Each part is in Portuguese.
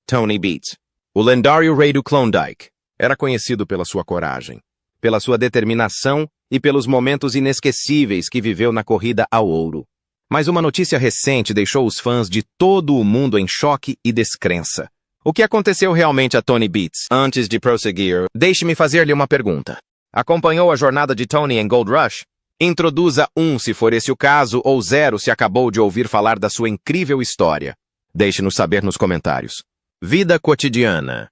Tony Beats, o lendário rei do Klondike, era conhecido pela sua coragem, pela sua determinação e pelos momentos inesquecíveis que viveu na corrida ao ouro. Mas uma notícia recente deixou os fãs de todo o mundo em choque e descrença. O que aconteceu realmente a Tony Beats? Antes de prosseguir, deixe-me fazer-lhe uma pergunta. Acompanhou a jornada de Tony em Gold Rush? Introduza 1 se for esse o caso, ou 0 se acabou de ouvir falar da sua incrível história. Deixe-nos saber nos comentários. Vida cotidiana.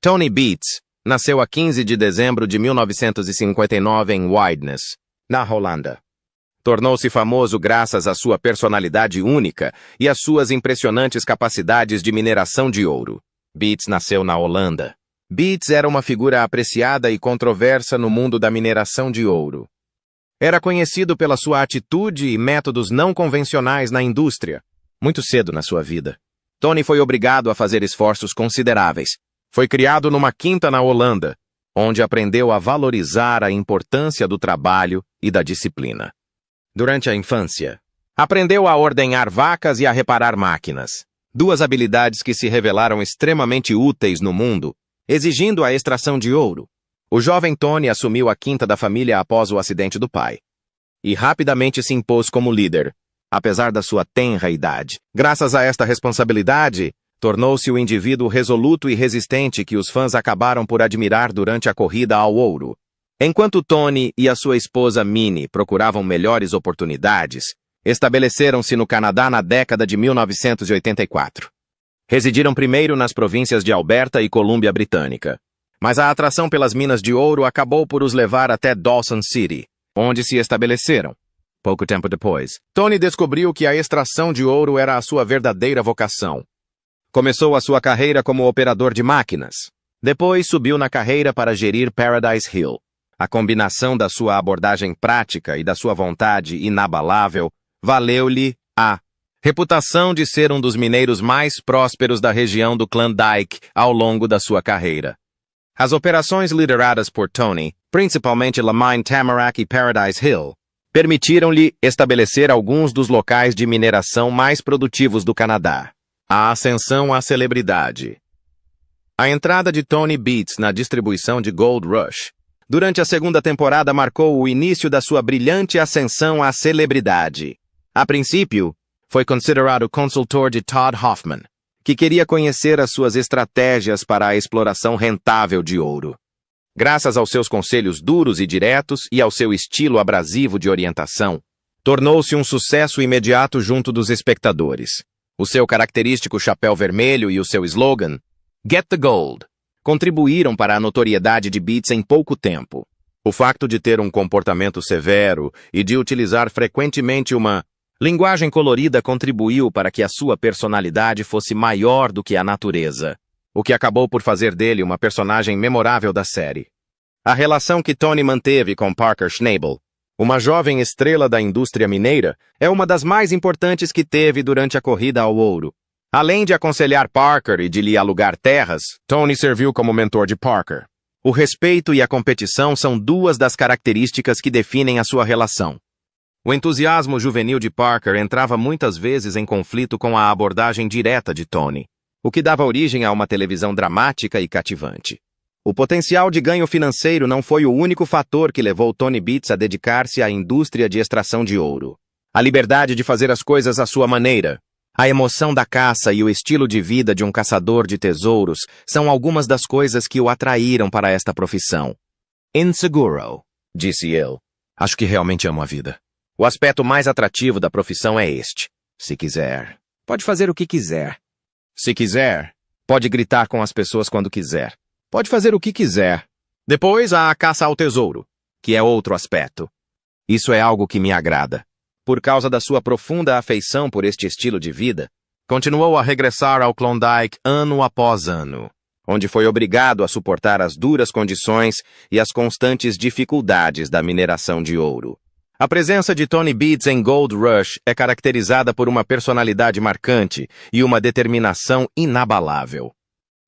Tony Beats nasceu a 15 de dezembro de 1959 em Widnes, na Holanda. Tornou-se famoso graças à sua personalidade única e às suas impressionantes capacidades de mineração de ouro. Beats nasceu na Holanda. Beats era uma figura apreciada e controversa no mundo da mineração de ouro. Era conhecido pela sua atitude e métodos não convencionais na indústria. Muito cedo na sua vida, Tony foi obrigado a fazer esforços consideráveis. Foi criado numa quinta na Holanda, onde aprendeu a valorizar a importância do trabalho e da disciplina. Durante a infância, aprendeu a ordenhar vacas e a reparar máquinas, 2 habilidades que se revelaram extremamente úteis no mundo, exigindo a extração de ouro. O jovem Tony assumiu a quinta da família após o acidente do pai, e rapidamente se impôs como líder, apesar da sua tenra idade. Graças a esta responsabilidade, tornou-se o indivíduo resoluto e resistente que os fãs acabaram por admirar durante a corrida ao ouro. Enquanto Tony e a sua esposa Minnie procuravam melhores oportunidades, estabeleceram-se no Canadá na década de 1984. Residiram primeiro nas províncias de Alberta e Colômbia Britânica, mas a atração pelas minas de ouro acabou por os levar até Dawson City, onde se estabeleceram. Pouco tempo depois, Tony descobriu que a extração de ouro era a sua verdadeira vocação. Começou a sua carreira como operador de máquinas. Depois subiu na carreira para gerir Paradise Hill. A combinação da sua abordagem prática e da sua vontade inabalável valeu-lhe a reputação de ser um dos mineiros mais prósperos da região do Klondike ao longo da sua carreira. As operações lideradas por Tony, principalmente Lamine Tamarack e Paradise Hill, permitiram-lhe estabelecer alguns dos locais de mineração mais produtivos do Canadá. A ascensão à celebridade. A entrada de Tony Beats na distribuição de Gold Rush durante a 2ª temporada marcou o início da sua brilhante ascensão à celebridade. A princípio, foi considerado consultor de Todd Hoffman, que queria conhecer as suas estratégias para a exploração rentável de ouro. Graças aos seus conselhos duros e diretos e ao seu estilo abrasivo de orientação, tornou-se um sucesso imediato junto dos espectadores. O seu característico chapéu vermelho e o seu slogan, Get the Gold, contribuíram para a notoriedade de Beats em pouco tempo. O facto de ter um comportamento severo e de utilizar frequentemente uma linguagem colorida contribuiu para que a sua personalidade fosse maior do que a natureza, o que acabou por fazer dele uma personagem memorável da série. A relação que Tony manteve com Parker Schnabel, uma jovem estrela da indústria mineira, é uma das mais importantes que teve durante a corrida ao ouro. Além de aconselhar Parker e de lhe alugar terras, Tony serviu como mentor de Parker. O respeito e a competição são 2 das características que definem a sua relação. O entusiasmo juvenil de Parker entrava muitas vezes em conflito com a abordagem direta de Tony, o que dava origem a uma televisão dramática e cativante. O potencial de ganho financeiro não foi o único fator que levou Tony Beats a dedicar-se à indústria de extração de ouro. A liberdade de fazer as coisas à sua maneira, a emoção da caça e o estilo de vida de um caçador de tesouros são algumas das coisas que o atraíram para esta profissão. Inseguro, disse ele. Acho que realmente amo a vida. O aspecto mais atrativo da profissão é este. Se quiser, pode fazer o que quiser. Se quiser, pode gritar com as pessoas quando quiser. Pode fazer o que quiser. Depois há a caça ao tesouro, que é outro aspecto. Isso é algo que me agrada. Por causa da sua profunda afeição por este estilo de vida, continuou a regressar ao Klondike ano após ano, onde foi obrigado a suportar as duras condições e as constantes dificuldades da mineração de ouro. A presença de Tony Beats em Gold Rush é caracterizada por uma personalidade marcante e uma determinação inabalável.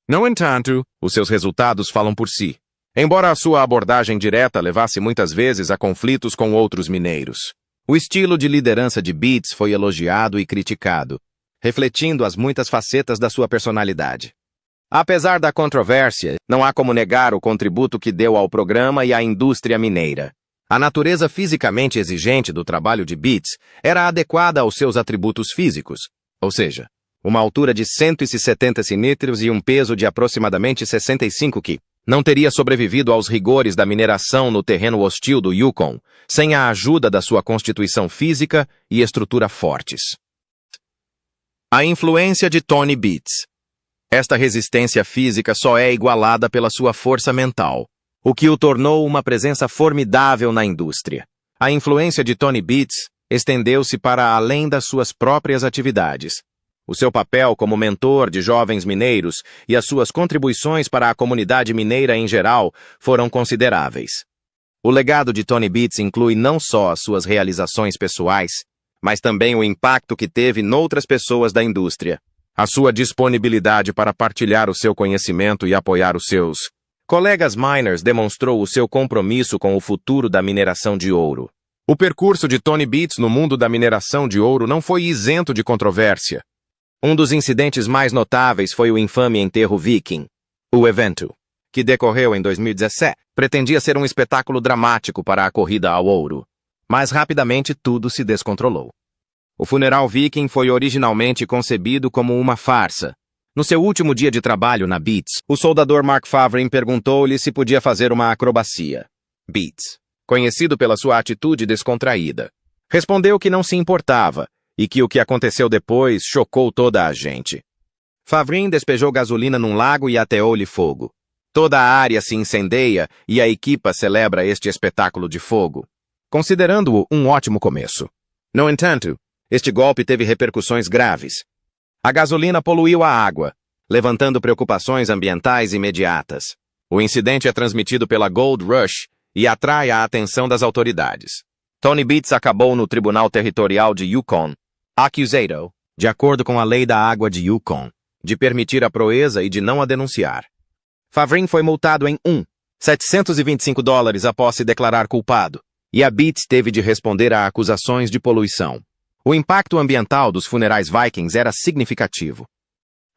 No entanto, os seus resultados falam por si. Embora a sua abordagem direta levasse muitas vezes a conflitos com outros mineiros, o estilo de liderança de Beats foi elogiado e criticado, refletindo as muitas facetas da sua personalidade. Apesar da controvérsia, não há como negar o contributo que deu ao programa e à indústria mineira. A natureza fisicamente exigente do trabalho de Beats era adequada aos seus atributos físicos, ou seja, uma altura de 170 centímetros e um peso de aproximadamente 65 kg. Não teria sobrevivido aos rigores da mineração no terreno hostil do Yukon, sem a ajuda da sua constituição física e estrutura fortes. A influência de Tony Beats. Esta resistência física só é igualada pela sua força mental, o que o tornou uma presença formidável na indústria. A influência de Tony Beats estendeu-se para além das suas próprias atividades. O seu papel como mentor de jovens mineiros e as suas contribuições para a comunidade mineira em geral foram consideráveis. O legado de Tony Beats inclui não só as suas realizações pessoais, mas também o impacto que teve noutras pessoas da indústria. A sua disponibilidade para partilhar o seu conhecimento e apoiar os seus colegas miners demonstrou o seu compromisso com o futuro da mineração de ouro. O percurso de Tony Beats no mundo da mineração de ouro não foi isento de controvérsia. Um dos incidentes mais notáveis foi o infame enterro viking. O evento, que decorreu em 2017, pretendia ser um espetáculo dramático para a corrida ao ouro. Mas rapidamente tudo se descontrolou. O funeral viking foi originalmente concebido como uma farsa. No seu último dia de trabalho na Beats, o soldador Mark Favrin perguntou-lhe se podia fazer uma acrobacia. Beats, conhecido pela sua atitude descontraída, respondeu que não se importava e que o que aconteceu depois chocou toda a gente. Favrin despejou gasolina num lago e ateou-lhe fogo. Toda a área se incendeia e a equipa celebra este espetáculo de fogo, considerando-o um ótimo começo. No entanto, este golpe teve repercussões graves. A gasolina poluiu a água, levantando preocupações ambientais imediatas. O incidente é transmitido pela Gold Rush e atrai a atenção das autoridades. Tony Beats acabou no Tribunal Territorial de Yukon, acusado, de acordo com a lei da água de Yukon, de permitir a proeza e de não a denunciar. Favrin foi multado em $725 após se declarar culpado, e a Beats teve de responder a acusações de poluição. O impacto ambiental dos funerais Vikings era significativo.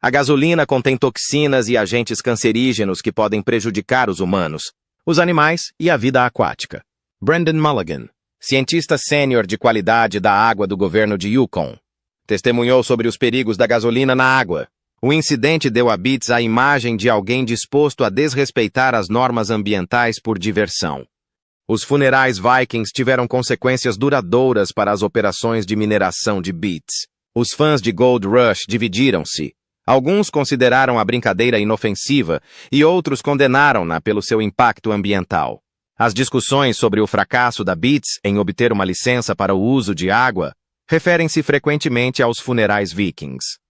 A gasolina contém toxinas e agentes cancerígenos que podem prejudicar os humanos, os animais e a vida aquática. Brendan Mulligan, cientista sênior de qualidade da água do governo de Yukon, testemunhou sobre os perigos da gasolina na água. O incidente deu a Beats a imagem de alguém disposto a desrespeitar as normas ambientais por diversão. Os funerais Vikings tiveram consequências duradouras para as operações de mineração de Beats. Os fãs de Gold Rush dividiram-se. Alguns consideraram a brincadeira inofensiva e outros condenaram-na pelo seu impacto ambiental. As discussões sobre o fracasso da Beats em obter uma licença para o uso de água referem-se frequentemente aos funerais Vikings.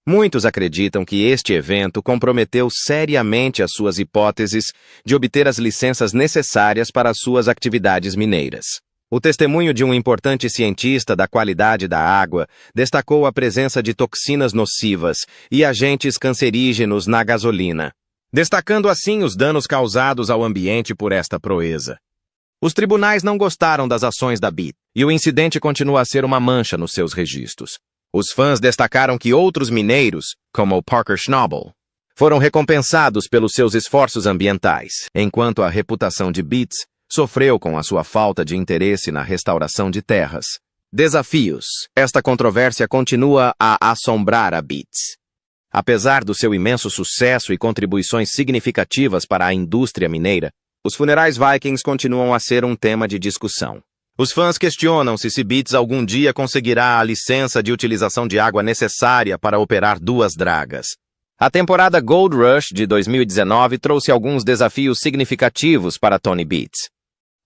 Muitos acreditam que este evento comprometeu seriamente as suas hipóteses de obter as licenças necessárias para as suas atividades mineiras. O testemunho de um importante cientista da qualidade da água destacou a presença de toxinas nocivas e agentes cancerígenos na gasolina, destacando assim os danos causados ao ambiente por esta proeza. Os tribunais não gostaram das ações da Beats, e o incidente continua a ser uma mancha nos seus registros. Os fãs destacaram que outros mineiros, como o Parker Schnabel, foram recompensados pelos seus esforços ambientais, enquanto a reputação de Beats sofreu com a sua falta de interesse na restauração de terras. Desafios. Esta controvérsia continua a assombrar a Beats. Apesar do seu imenso sucesso e contribuições significativas para a indústria mineira, os funerais Vikings continuam a ser um tema de discussão. Os fãs questionam-se se Beats algum dia conseguirá a licença de utilização de água necessária para operar duas dragas. A temporada Gold Rush de 2019 trouxe alguns desafios significativos para Tony Beats.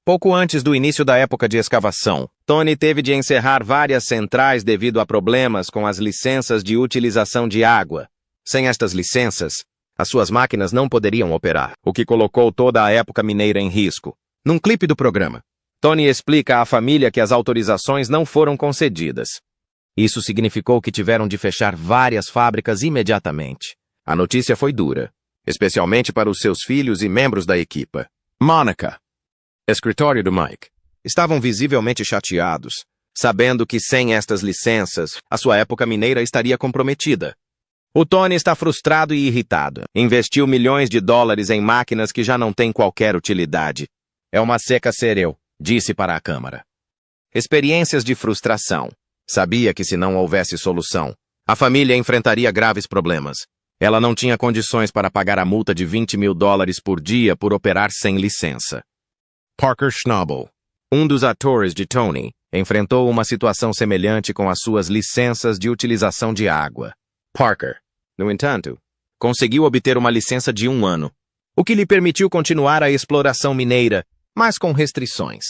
Pouco antes do início da época de escavação, Tony teve de encerrar várias centrais devido a problemas com as licenças de utilização de água. Sem estas licenças, as suas máquinas não poderiam operar, o que colocou toda a época mineira em risco. Num clipe do programa, Tony explica à família que as autorizações não foram concedidas. Isso significou que tiveram de fechar várias fábricas imediatamente. A notícia foi dura, especialmente para os seus filhos e membros da equipa. Monica, escritório do Mike, estavam visivelmente chateados. sabendo que sem estas licenças, a sua época mineira estaria comprometida. O Tony está frustrado e irritado. Investiu milhões de dólares em máquinas que já não têm qualquer utilidade. É uma seca sereu, disse para a Câmara. Experiências de frustração. Sabia que se não houvesse solução, a família enfrentaria graves problemas. Ela não tinha condições para pagar a multa de $20.000 por dia por operar sem licença. Parker Schnabel, um dos atores de Tony, enfrentou uma situação semelhante com as suas licenças de utilização de água. Parker, no entanto, conseguiu obter uma licença de 1 ano, o que lhe permitiu continuar a exploração mineira, mas com restrições.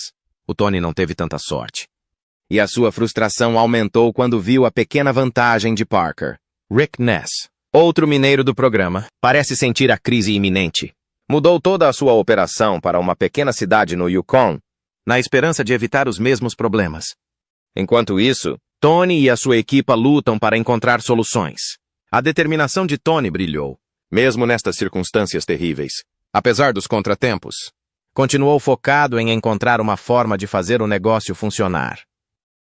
O Tony não teve tanta sorte. E a sua frustração aumentou quando viu a pequena vantagem de Parker. Rick Ness, outro mineiro do programa, parece sentir a crise iminente. Mudou toda a sua operação para uma pequena cidade no Yukon, na esperança de evitar os mesmos problemas. Enquanto isso, Tony e a sua equipa lutam para encontrar soluções. A determinação de Tony brilhou, mesmo nestas circunstâncias terríveis. Apesar dos contratempos, continuou focado em encontrar uma forma de fazer o negócio funcionar.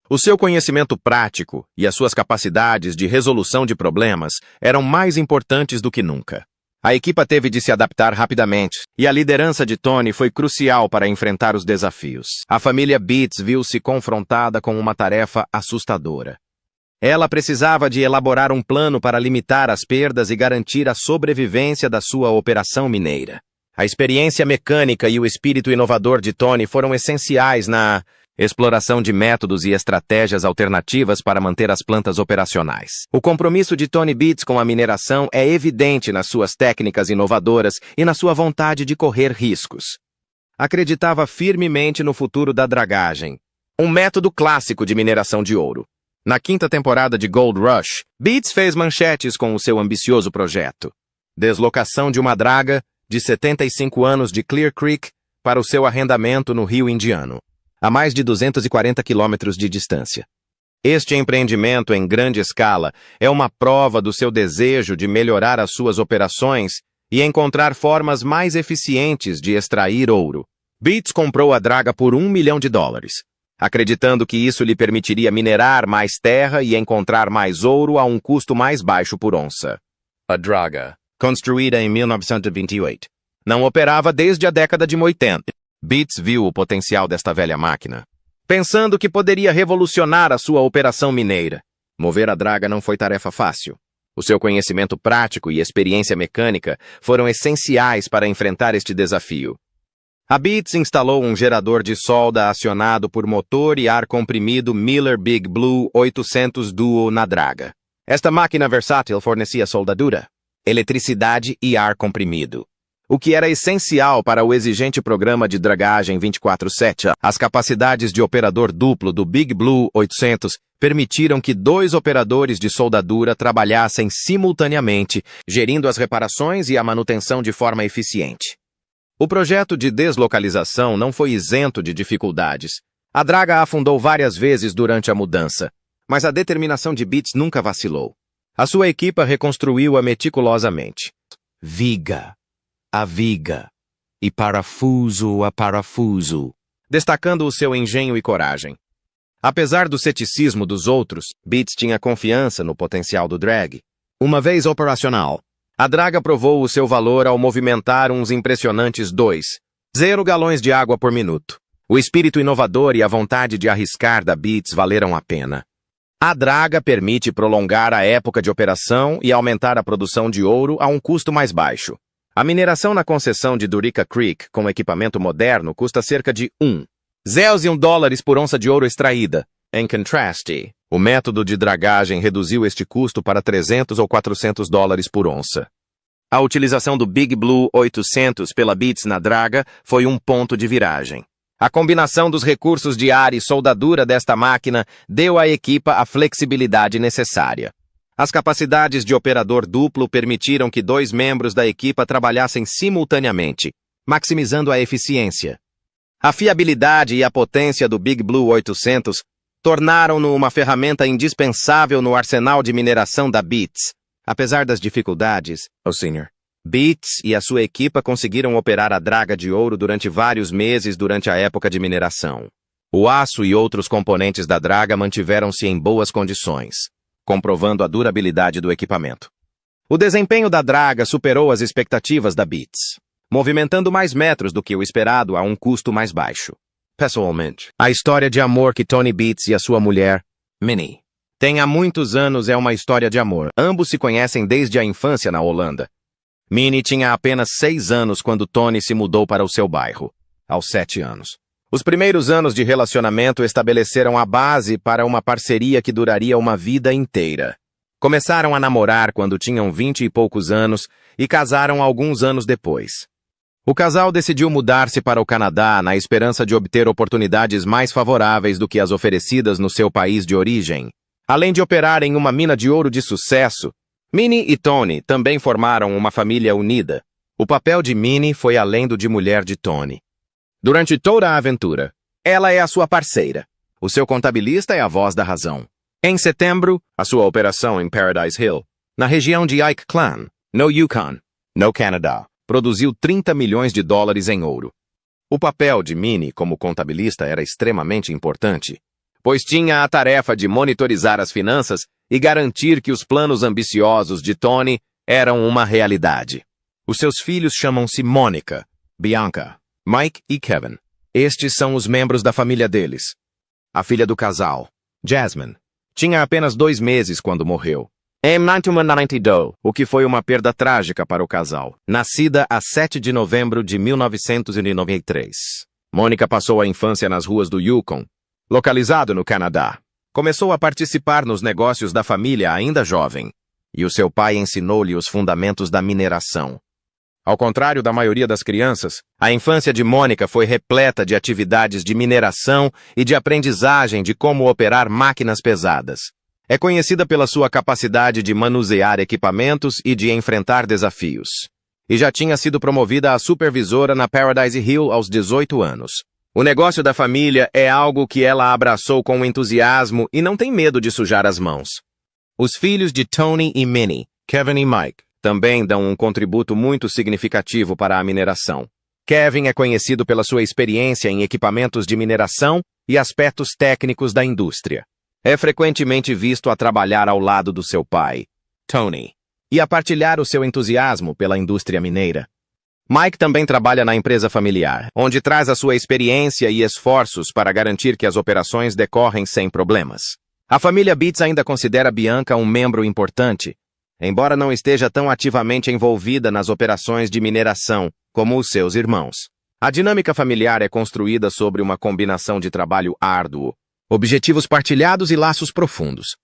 O seu conhecimento prático e as suas capacidades de resolução de problemas eram mais importantes do que nunca. A equipa teve de se adaptar rapidamente, e a liderança de Tony foi crucial para enfrentar os desafios. A família Beats viu-se confrontada com uma tarefa assustadora. Ela precisava de elaborar um plano para limitar as perdas e garantir a sobrevivência da sua operação mineira. A experiência mecânica e o espírito inovador de Tony foram essenciais na exploração de métodos e estratégias alternativas para manter as plantas operacionais. O compromisso de Tony Beats com a mineração é evidente nas suas técnicas inovadoras e na sua vontade de correr riscos. Acreditava firmemente no futuro da dragagem, um método clássico de mineração de ouro. Na 5ª temporada de Gold Rush, Beats fez manchetes com o seu ambicioso projeto. Deslocação de uma draga de 75 anos de Clear Creek para o seu arrendamento no Rio Indiano, a mais de 240 quilômetros de distância. Este empreendimento em grande escala é uma prova do seu desejo de melhorar as suas operações e encontrar formas mais eficientes de extrair ouro. Beats comprou a draga por $1 milhão, acreditando que isso lhe permitiria minerar mais terra e encontrar mais ouro a um custo mais baixo por onça. A draga, construída em 1928, não operava desde a década de 80. Beats viu o potencial desta velha máquina, pensando que poderia revolucionar a sua operação mineira. Mover a draga não foi tarefa fácil. O seu conhecimento prático e experiência mecânica foram essenciais para enfrentar este desafio. A Beats instalou um gerador de solda acionado por motor e ar comprimido Miller Big Blue 800 Duo na draga. Esta máquina versátil fornecia soldadura, eletricidade e ar comprimido, o que era essencial para o exigente programa de dragagem 24/7. As capacidades de operador duplo do Big Blue 800 permitiram que 2 operadores de soldadura trabalhassem simultaneamente, gerindo as reparações e a manutenção de forma eficiente. O projeto de deslocalização não foi isento de dificuldades. A draga afundou várias vezes durante a mudança, mas a determinação de Beats nunca vacilou. A sua equipa reconstruiu-a meticulosamente. Viga a viga e parafuso a parafuso, destacando o seu engenho e coragem. Apesar do ceticismo dos outros, Beats tinha confiança no potencial do drag. Uma vez operacional, a draga provou o seu valor ao movimentar uns impressionantes 2,0 galões de água por minuto. O espírito inovador e a vontade de arriscar da Beats valeram a pena. A draga permite prolongar a época de operação e aumentar a produção de ouro a um custo mais baixo. A mineração na concessão de Durica Creek com equipamento moderno custa cerca de $1,01 por onça de ouro extraída. Em contraste, o método de dragagem reduziu este custo para $300 ou $400 por onça. A utilização do Big Blue 800 pela Beats na draga foi um ponto de viragem. A combinação dos recursos de ar e soldadura desta máquina deu à equipa a flexibilidade necessária. As capacidades de operador duplo permitiram que 2 membros da equipa trabalhassem simultaneamente, maximizando a eficiência. A fiabilidade e a potência do Big Blue 800 tornaram-no uma ferramenta indispensável no arsenal de mineração da Beats. Apesar das dificuldades, Beats e a sua equipa conseguiram operar a draga de ouro durante vários meses durante a época de mineração. O aço e outros componentes da draga mantiveram-se em boas condições, comprovando a durabilidade do equipamento. O desempenho da draga superou as expectativas da Beats, movimentando mais metros do que o esperado a um custo mais baixo. Pessoalmente, a história de amor que Tony Beats e a sua mulher, Minnie, têm há muitos anos é uma história de amor. Ambos se conhecem desde a infância na Holanda. Minnie tinha apenas 6 anos quando Tony se mudou para o seu bairro, aos 7 anos. Os primeiros anos de relacionamento estabeleceram a base para uma parceria que duraria uma vida inteira. Começaram a namorar quando tinham 20 e poucos anos e casaram alguns anos depois. O casal decidiu mudar-se para o Canadá na esperança de obter oportunidades mais favoráveis do que as oferecidas no seu país de origem. Além de operar em uma mina de ouro de sucesso, Minnie e Tony também formaram uma família unida. O papel de Minnie foi além do de mulher de Tony. Durante toda a aventura, ela é a sua parceira. O seu contabilista é a voz da razão. Em setembro, a sua operação em Paradise Hill, na região de Ike Clan, no Yukon, no Canadá, produziu 30 milhões de dólares em ouro. O papel de Minnie como contabilista era extremamente importante, pois tinha a tarefa de monitorizar as finanças e garantir que os planos ambiciosos de Tony eram uma realidade. Os seus filhos chamam-se Monica, Bianca, Mike e Kevin. Estes são os membros da família deles. A filha do casal, Jasmine, tinha apenas 2 meses quando morreu. Em 1992, o que foi uma perda trágica para o casal. Nascida a 7 de novembro de 1993. Mônica passou a infância nas ruas do Yukon, localizado no Canadá. Começou a participar nos negócios da família ainda jovem, e o seu pai ensinou-lhe os fundamentos da mineração. Ao contrário da maioria das crianças, a infância de Mônica foi repleta de atividades de mineração e de aprendizagem de como operar máquinas pesadas. É conhecida pela sua capacidade de manusear equipamentos e de enfrentar desafios. E já tinha sido promovida a supervisora na Paradise Hill aos 18 anos. O negócio da família é algo que ela abraçou com entusiasmo e não tem medo de sujar as mãos. Os filhos de Tony e Minnie, Kevin e Mike, também dão um contributo muito significativo para a mineração. Kevin é conhecido pela sua experiência em equipamentos de mineração e aspectos técnicos da indústria. É frequentemente visto a trabalhar ao lado do seu pai, Tony, e a partilhar o seu entusiasmo pela indústria mineira. Mike também trabalha na empresa familiar, onde traz a sua experiência e esforços para garantir que as operações decorrem sem problemas. A família Beats ainda considera Bianca um membro importante, embora não esteja tão ativamente envolvida nas operações de mineração como os seus irmãos. A dinâmica familiar é construída sobre uma combinação de trabalho árduo, objetivos partilhados e laços profundos.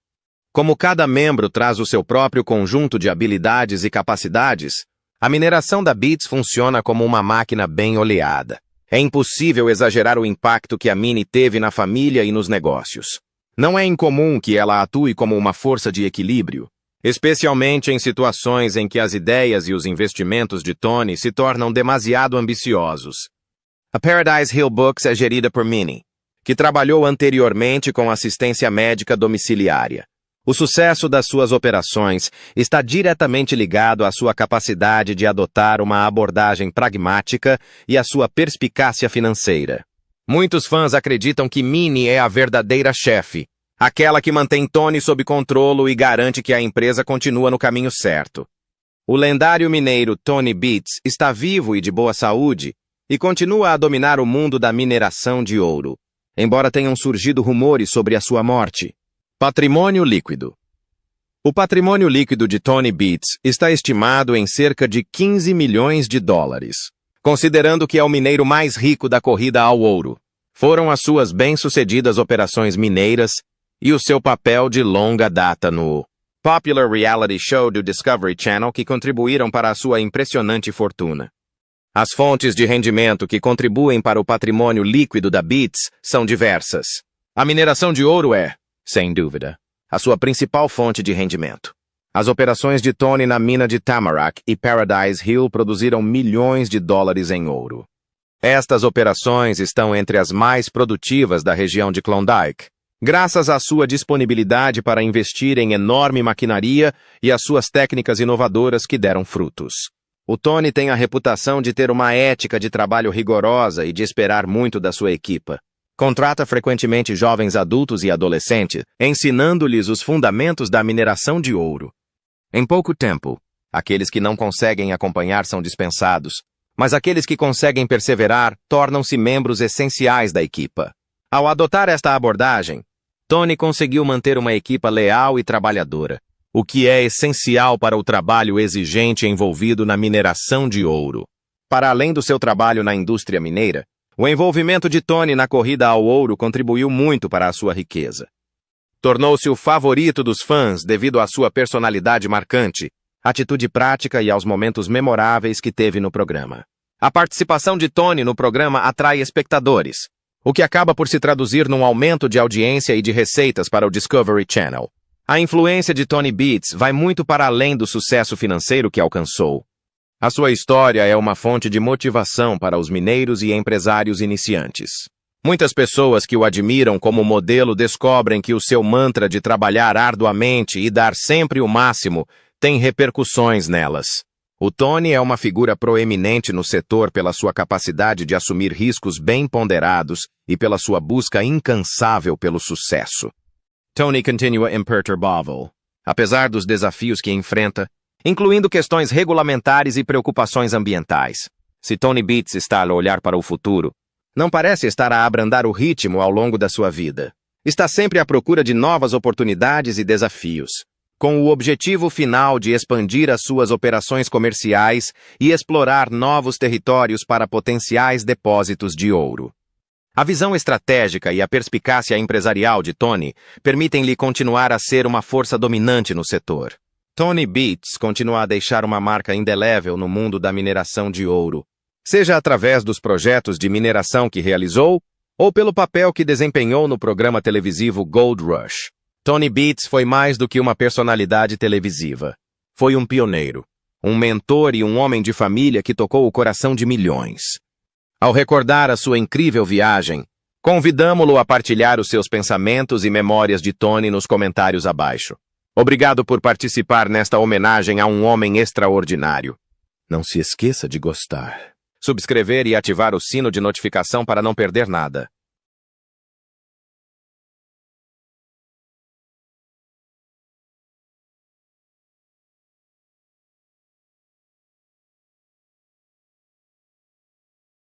Como cada membro traz o seu próprio conjunto de habilidades e capacidades, a mineração da Beats funciona como uma máquina bem oleada. É impossível exagerar o impacto que a Minnie teve na família e nos negócios. Não é incomum que ela atue como uma força de equilíbrio, especialmente em situações em que as ideias e os investimentos de Tony se tornam demasiado ambiciosos. A Paradise Hill Books é gerida por Minnie, que trabalhou anteriormente com assistência médica domiciliária. O sucesso das suas operações está diretamente ligado à sua capacidade de adotar uma abordagem pragmática e à sua perspicácia financeira. Muitos fãs acreditam que Minnie é a verdadeira chefe, aquela que mantém Tony sob controle e garante que a empresa continua no caminho certo. O lendário mineiro Tony Beats está vivo e de boa saúde e continua a dominar o mundo da mineração de ouro, embora tenham surgido rumores sobre a sua morte. Patrimônio líquido. O patrimônio líquido de Tony Beats está estimado em cerca de 15 milhões de dólares, considerando que é o mineiro mais rico da corrida ao ouro. Foram as suas bem-sucedidas operações mineiras e o seu papel de longa data no popular reality show do Discovery Channel que contribuíram para a sua impressionante fortuna. As fontes de rendimento que contribuem para o patrimônio líquido da Beats são diversas. A mineração de ouro é, sem dúvida, a sua principal fonte de rendimento. As operações de Tony na mina de Tamarack e Paradise Hill produziram milhões de dólares em ouro. Estas operações estão entre as mais produtivas da região de Klondike, graças à sua disponibilidade para investir em enorme maquinaria e às suas técnicas inovadoras que deram frutos. O Tony tem a reputação de ter uma ética de trabalho rigorosa e de esperar muito da sua equipa. Contrata frequentemente jovens adultos e adolescentes, ensinando-lhes os fundamentos da mineração de ouro. Em pouco tempo, aqueles que não conseguem acompanhar são dispensados, mas aqueles que conseguem perseverar tornam-se membros essenciais da equipa. Ao adotar esta abordagem, Tony conseguiu manter uma equipa leal e trabalhadora, o que é essencial para o trabalho exigente envolvido na mineração de ouro. Para além do seu trabalho na indústria mineira, o envolvimento de Tony na corrida ao ouro contribuiu muito para a sua riqueza. Tornou-se o favorito dos fãs devido à sua personalidade marcante, atitude prática e aos momentos memoráveis que teve no programa. A participação de Tony no programa atrai espectadores, o que acaba por se traduzir num aumento de audiência e de receitas para o Discovery Channel. A influência de Tony Beats vai muito para além do sucesso financeiro que alcançou. A sua história é uma fonte de motivação para os mineiros e empresários iniciantes. Muitas pessoas que o admiram como modelo descobrem que o seu mantra de trabalhar arduamente e dar sempre o máximo tem repercussões nelas. O Tony é uma figura proeminente no setor pela sua capacidade de assumir riscos bem ponderados e pela sua busca incansável pelo sucesso. Tony continua imperturbável, apesar dos desafios que enfrenta, incluindo questões regulamentares e preocupações ambientais. Se Tony Beats está a olhar para o futuro, não parece estar a abrandar o ritmo ao longo da sua vida. Está sempre à procura de novas oportunidades e desafios, com o objetivo final de expandir as suas operações comerciais e explorar novos territórios para potenciais depósitos de ouro. A visão estratégica e a perspicácia empresarial de Tony permitem-lhe continuar a ser uma força dominante no setor. Tony Beats continua a deixar uma marca indelével no mundo da mineração de ouro, seja através dos projetos de mineração que realizou ou pelo papel que desempenhou no programa televisivo Gold Rush. Tony Beats foi mais do que uma personalidade televisiva. Foi um pioneiro, um mentor e um homem de família que tocou o coração de milhões. Ao recordar a sua incrível viagem, convidamo-lo a partilhar os seus pensamentos e memórias de Tony nos comentários abaixo. Obrigado por participar nesta homenagem a um homem extraordinário. Não se esqueça de gostar, subscrever e ativar o sino de notificação para não perder nada.